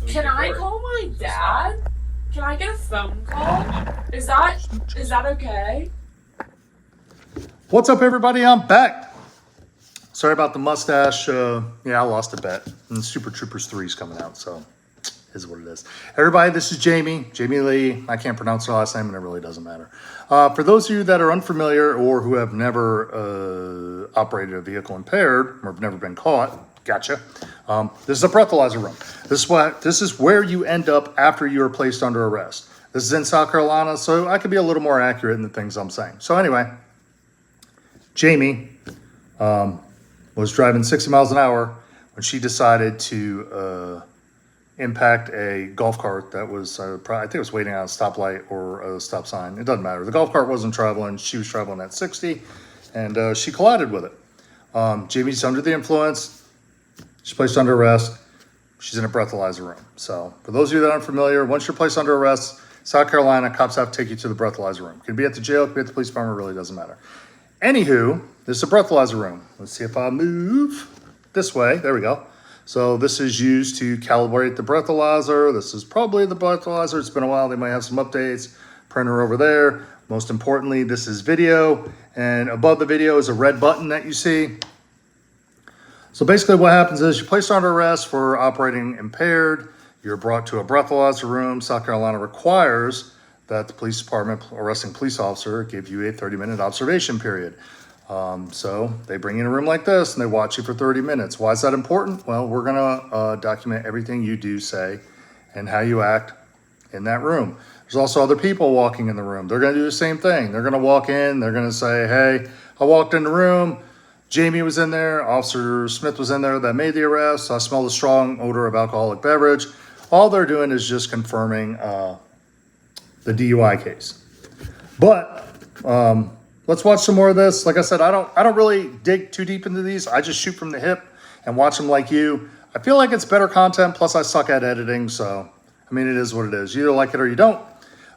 Can I call my dad? Can I get a phone call? Is that okay? What's up, everybody? I'm back. Sorry about the mustache. Yeah, I lost a bet. And Super Troopers 3 is coming out, so is what it is. Everybody, this is Jamie Lee. I can't pronounce her last name, and it really doesn't matter. For those of you that are unfamiliar or who have never operated a vehicle impaired or have never been caught, gotcha. This is a breathalyzer room. This is where you end up after you are placed under arrest. This is in South Carolina, so I can be a little more accurate in the things I'm saying. So anyway, Jamie was driving 60 miles an hour when she decided to impact a golf cart that was, I think it was waiting on a stoplight or a stop sign. It doesn't matter. The golf cart wasn't traveling. She was traveling at 60, and she collided with it. Jamie's under the influence. She's placed under arrest. She's in a breathalyzer room. So for those of you that aren't familiar, once you're placed under arrest, South Carolina, cops have to take you to the breathalyzer room. It could be at the jail, it could be at the police department, it really doesn't matter. Anywho, this is a breathalyzer room. Let's see if I move this way. There we go. So this is used to calibrate the breathalyzer. This is probably the breathalyzer. It's been a while. They might have some updates. Printer over there. Most importantly, this is video. And above the video is a red button that you see. So basically what happens is you're placed under arrest for operating impaired. You're brought to a breathalyzer room. South Carolina requires that the police department arresting police officer give you a 30-minute observation period. So they bring you in a room like this and they watch you for 30 minutes. Why is that important? Well, we're going to document everything you do, say, and how you act in that room. There's also other people walking in the room. They're going to do the same thing. They're going to walk in. They're going to say, hey, I walked in the room. Jamie was in there. Officer Smith was in there that made the arrest. I smelled a strong odor of alcoholic beverage. All they're doing is just confirming the DUI case. But let's watch some more of this. Like I said, I don't really dig too deep into these. I just shoot from the hip and watch them like you. I feel like it's better content. Plus, I suck at editing, so I mean, it is what it is. You either like it or you don't.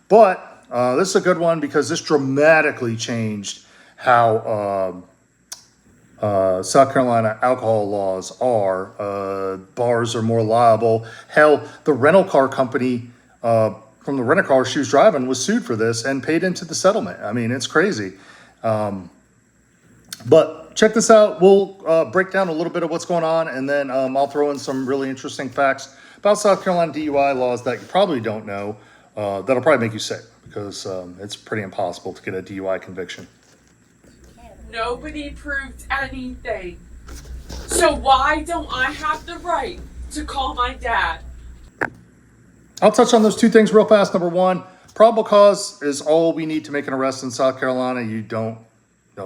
But this is a good one because this dramatically changed how South Carolina alcohol laws are. Bars are more liable. Hell, the rental car company from the rental car she was driving was sued for this and paid into the settlement. I mean, it's crazy. But check this out. We'll break down a little bit of what's going on, and then I'll throw in some really interesting facts about South Carolina DUI laws that you probably don't know that'll probably make you sick because it's pretty impossible to get a DUI conviction. Nobody proved anything. So why don't I have the right to call my dad? I'll touch on those two things real fast. Number one, probable cause is all we need to make an arrest in South Carolina. You don't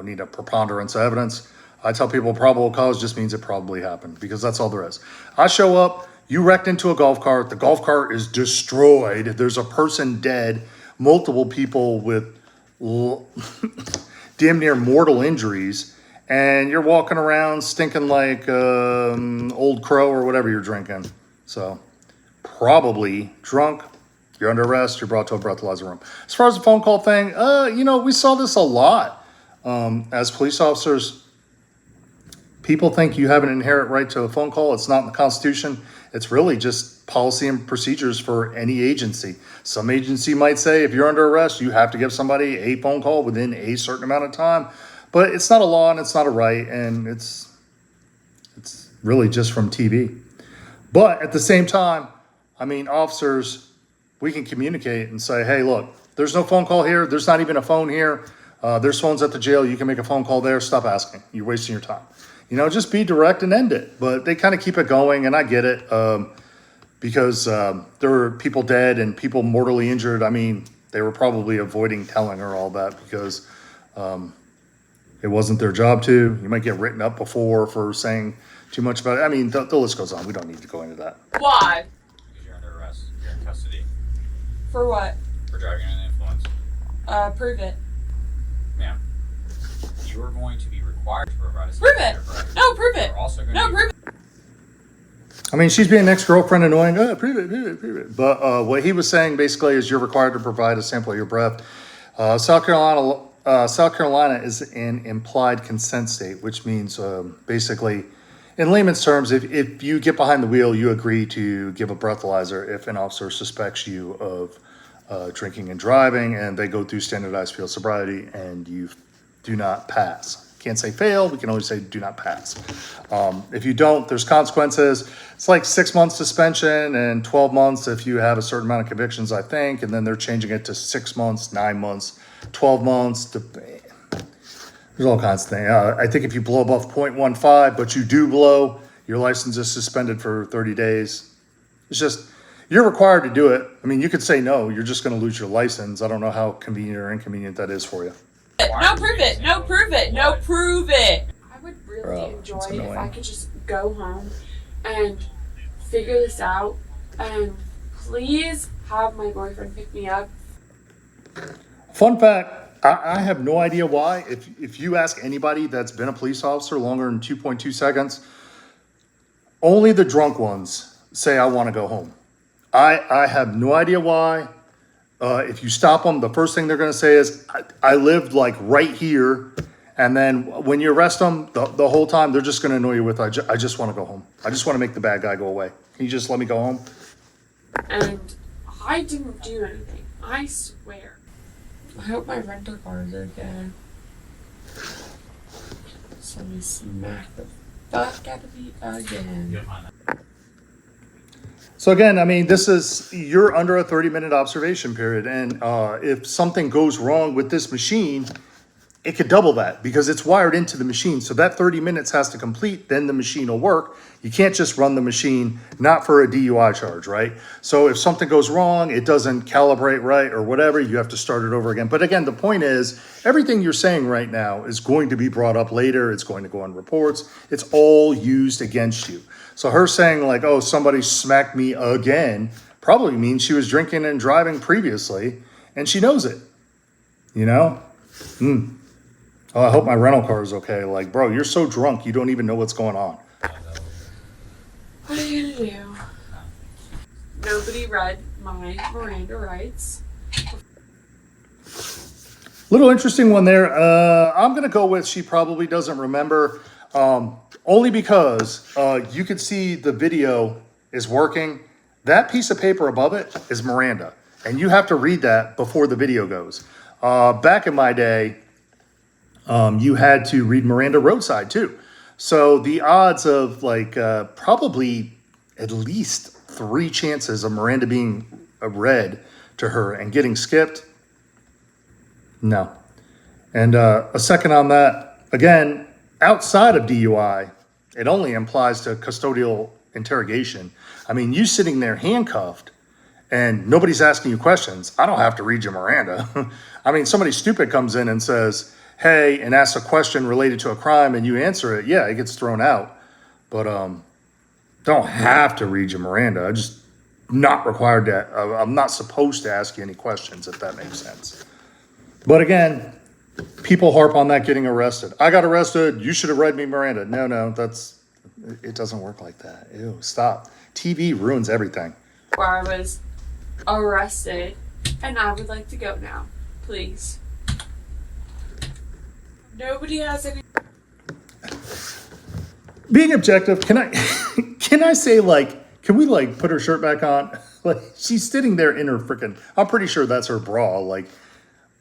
need a preponderance of evidence. I tell people probable cause just means it probably happened because that's all there is. I show up, you wrecked into a golf cart. The golf cart is destroyed. There's a person dead, multiple people with damn near mortal injuries, and you're walking around stinking like Old Crow or whatever you're drinking. So probably drunk, you're under arrest, you're brought to a breathalyzer room. As far as the phone call thing, we saw this a lot. As police officers, people think you have an inherent right to a phone call. It's not in the Constitution. It's really just policy and procedures for any agency. Some agency might say if you're under arrest, you have to give somebody a phone call within a certain amount of time. But it's not a law and it's not a right, and it's really just from TV. But at the same time, I mean, officers, we can communicate and say, hey, look, there's no phone call here. There's not even a phone here. There's phones at the jail. You can make a phone call there. Stop asking. You're wasting your time. Just be direct and end it. But they kind of keep it going, and I get it because there were people dead and people mortally injured. I mean, they were probably avoiding telling her all that because it wasn't their job to. You might get written up before for saying too much about it. I mean, the list goes on. We don't need to go into that. Why? Because you're under arrest. You're in custody. For what? For driving under the influence. Prove it. Ma'am, you are going to be required to provide a Prove it. No, prove it. You're also going No, to prove it. I mean, she's being ex-girlfriend annoying. Prove it. But what he was saying basically is you're required to provide a sample of your breath. South Carolina is an implied consent state, which means basically in layman's terms, if you get behind the wheel, you agree to give a breathalyzer if an officer suspects you of drinking and driving, and they go through standardized field sobriety, and you do not pass. Can't say fail, we can only say do not pass. If you don't, there's consequences. It's like 6 months suspension and 12 months if you have a certain amount of convictions, I think, and then they're changing it to 6 months, 9 months, 12 months. There's all kinds of things. I think if you blow above 0.15, but you do blow, your license is suspended for 30 days. It's just, you're required to do it. I mean, you could say no, you're just going to lose your license. I don't know how convenient or inconvenient that is for you. No, prove it. No, prove it. No, prove it. I would really Bro, enjoy it's it if I annoying. could just go home and figure this out and please have my boyfriend pick me up. Fun fact, I have no idea why. If you ask anybody that's been a police officer longer than 2.2 seconds, only the drunk ones say, I want to go home. I have no idea why. If you stop them, the first thing they're going to say is, I lived like right here. And then when you arrest them, the whole time, they're just going to annoy you with, I just want to go home. I just want to make the bad guy go away. Can you just let me go home? And I didn't do anything. I swear. I hope my rental car is okay. Somebody smack the fuck out of me again. So again, I mean, you're under a 30-minute observation period. And if something goes wrong with this machine, it could double that because it's wired into the machine. So that 30 minutes has to complete, then the machine will work. You can't just run the machine, not for a DUI charge, right? So if something goes wrong, it doesn't calibrate right or whatever, you have to start it over again. But again, the point is, everything you're saying right now is going to be brought up later. It's going to go on reports. It's all used against you. So her saying like, oh, somebody smacked me again, probably means she was drinking and driving previously, and she knows it, you know? Oh, I hope my rental car is okay. Like, bro, you're so drunk, you don't even know what's going on. What are you gonna do? Nobody read my Miranda rights. Little interesting one there. I'm going to go with she probably doesn't remember, only because you could see the video is working. That piece of paper above it is Miranda, and you have to read that before the video goes. Back in my day, you had to read Miranda roadside too. So the odds of like probably at least 3 chances of Miranda being read to her and getting skipped, no. And a second on that, again, outside of DUI, it only applies to custodial interrogation. I mean, you sitting there handcuffed and nobody's asking you questions. I don't have to read you Miranda. I mean, somebody stupid comes in and says, hey, and asks a question related to a crime and you answer it, yeah, it gets thrown out. But don't have to read you Miranda. I'm just not required to, I'm not supposed to ask you any questions, if that makes sense. But again, people harp on that getting arrested. I got arrested, you should have read me Miranda. No, it doesn't work like that. Ew, stop. TV ruins everything. Where I was arrested, and I would like to go now, please. Nobody has any. Being objective, can I say like, can we like put her shirt back on? Like she's sitting there in her freaking, I'm pretty sure that's her bra. Like,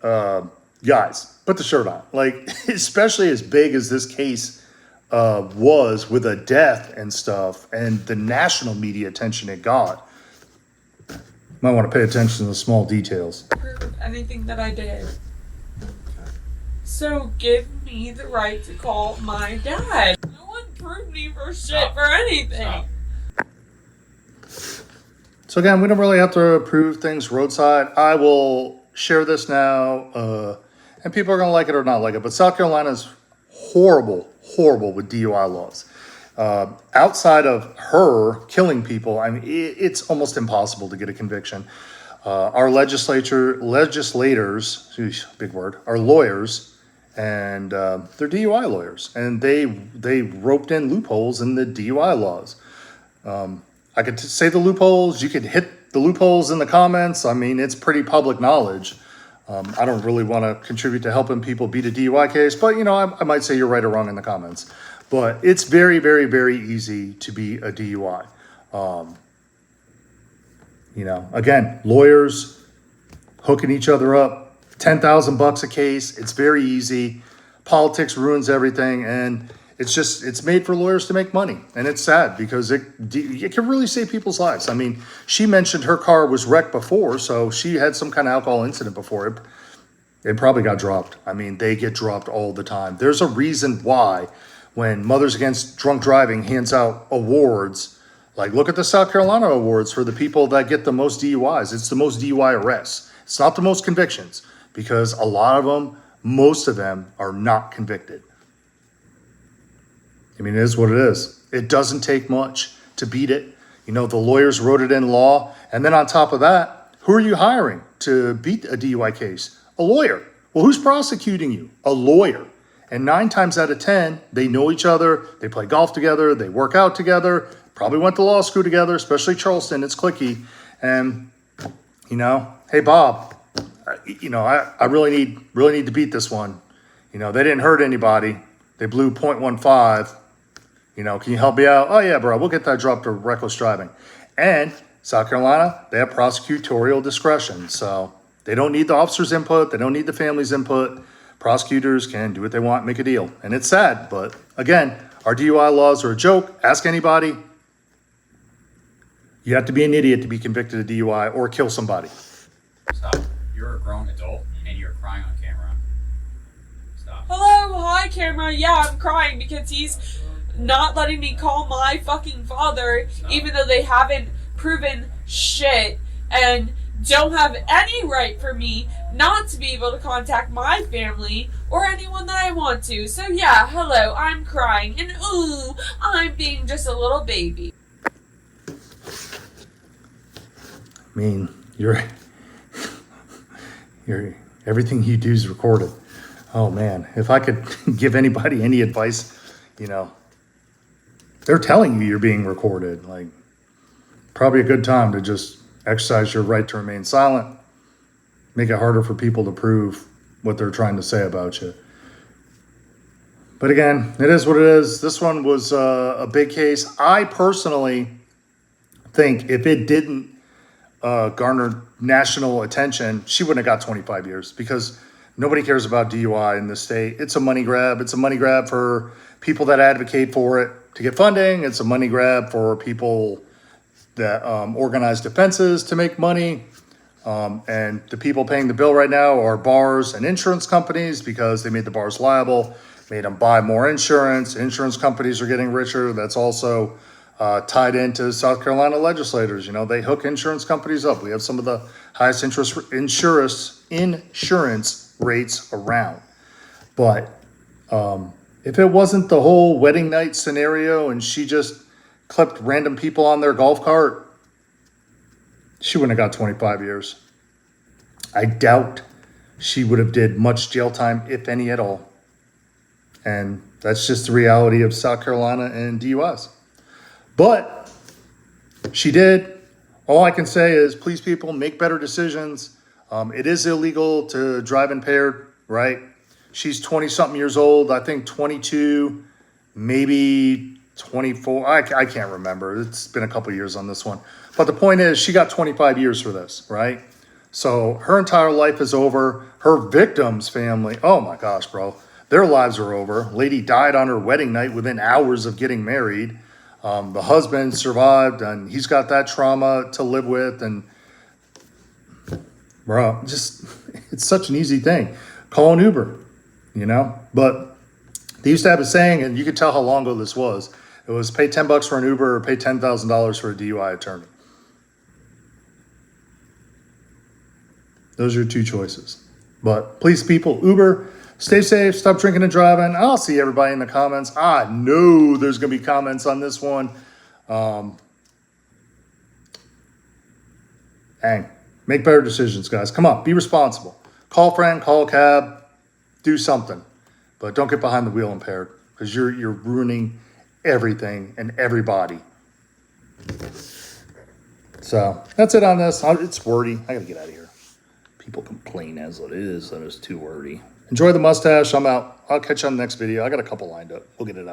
guys, put the shirt on. Like, especially as big as this case was with a death and stuff and the national media attention it got. Might want to pay attention to the small details. Prove anything that I did. So give me the right to call my dad. No one proved me for shit for anything. So again, we don't really have to prove things roadside. I will share this now, and people are going to like it or not like it. But South Carolina is horrible with DUI laws. Outside of her killing people, I mean, it's almost impossible to get a conviction. Our legislators, big word, are lawyers, and they're DUI lawyers, and they roped in loopholes in the DUI laws. I could say the loopholes. You could hit the loopholes in the comments. I mean, it's pretty public knowledge. I don't really want to contribute to helping people beat a DUI case, but, you know, I might say you're right or wrong in the comments. But it's very, very, very easy to be a DUI. You know, again, lawyers hooking each other up, $10,000 a case. It's very easy. Politics ruins everything, and it's made for lawyers to make money. And it's sad because it can really save people's lives. I mean, she mentioned her car was wrecked before, so she had some kind of alcohol incident before. It probably got dropped. I mean, they get dropped all the time. There's a reason why when Mothers Against Drunk Driving hands out awards, like look at the South Carolina awards for the people that get the most DUIs. It's the most DUI arrests. It's not the most convictions, because a lot of them, most of them are not convicted. I mean, it is what it is. It doesn't take much to beat it. You know, the lawyers wrote it in law. And then on top of that, who are you hiring to beat a DUI case? A lawyer. Well, who's prosecuting you? A lawyer. And 9 times out of 10, they know each other. They play golf together. They work out together. Probably went to law school together, especially Charleston. It's cliquey. And, you know, hey, Bob, you know, I really need to beat this one. You know, they didn't hurt anybody. They blew .15. You know, can you help me out? Oh, yeah, bro, we'll get that dropped to reckless driving. And South Carolina, they have prosecutorial discretion. So they don't need the officer's input. They don't need the family's input. Prosecutors can do what they want, make a deal. And it's sad. But again, our DUI laws are a joke. Ask anybody. You have to be an idiot to be convicted of DUI or kill somebody. Stop. You're a grown adult and you're crying on camera. Stop. Hello, hi, camera. Yeah, I'm crying because he's not letting me call my fucking father, even though they haven't proven shit and don't have any right for me not to be able to contact my family or anyone that I want to. So yeah, hello, I'm crying and ooh, I'm being just a little baby. I mean, you're everything you do is recorded. Oh man, if I could give anybody any advice, you know, they're telling you you're being recorded. Like, probably a good time to just exercise your right to remain silent. Make it harder for people to prove what they're trying to say about you. But again, it is what it is. This one was a big case. I personally think if it didn't garner national attention, she wouldn't have got 25 years because nobody cares about DUI in this state. It's a money grab. It's a money grab for people that advocate for it to get funding. It's a money grab for people that organize defenses to make money. And the people paying the bill right now are bars and insurance companies because they made the bars liable, made them buy more insurance. Insurance companies are getting richer. That's also tied into South Carolina legislators. You know, they hook insurance companies up. We have some of the highest insurance rates around. But if it wasn't the whole wedding night scenario and she just clipped random people on their golf cart, she wouldn't have got 25 years. I doubt she would have did much jail time, if any at all. And that's just the reality of South Carolina and DUIs. But she did. All I can say is, please, people, make better decisions. It is illegal to drive impaired, right? She's 20-something years old. I think 22, maybe 24. I can't remember. It's been a couple years on this one. But the point is, she got 25 years for this, right? So her entire life is over. Her victim's family, oh my gosh, bro. Their lives are over. Lady died on her wedding night within hours of getting married. The husband survived, and he's got that trauma to live with. And, bro, just, it's such an easy thing. Call an Uber, you know? But they used to have a saying, and you could tell how long ago this was. It was pay $10 for an Uber or pay $10,000 for a DUI attorney. Those are your two choices. But please, people, Uber, stay safe, stop drinking and driving. I'll see everybody in the comments. I know there's going to be comments on this one. Make better decisions, guys. Come on, be responsible. Call a friend, call a cab, do something. But don't get behind the wheel impaired because you're ruining everything and everybody. So that's it on this. It's wordy. I got to get out of here. People complain as it is that it's too wordy. Enjoy the mustache. I'm out. I'll catch you on the next video. I got a couple lined up. We'll get it out.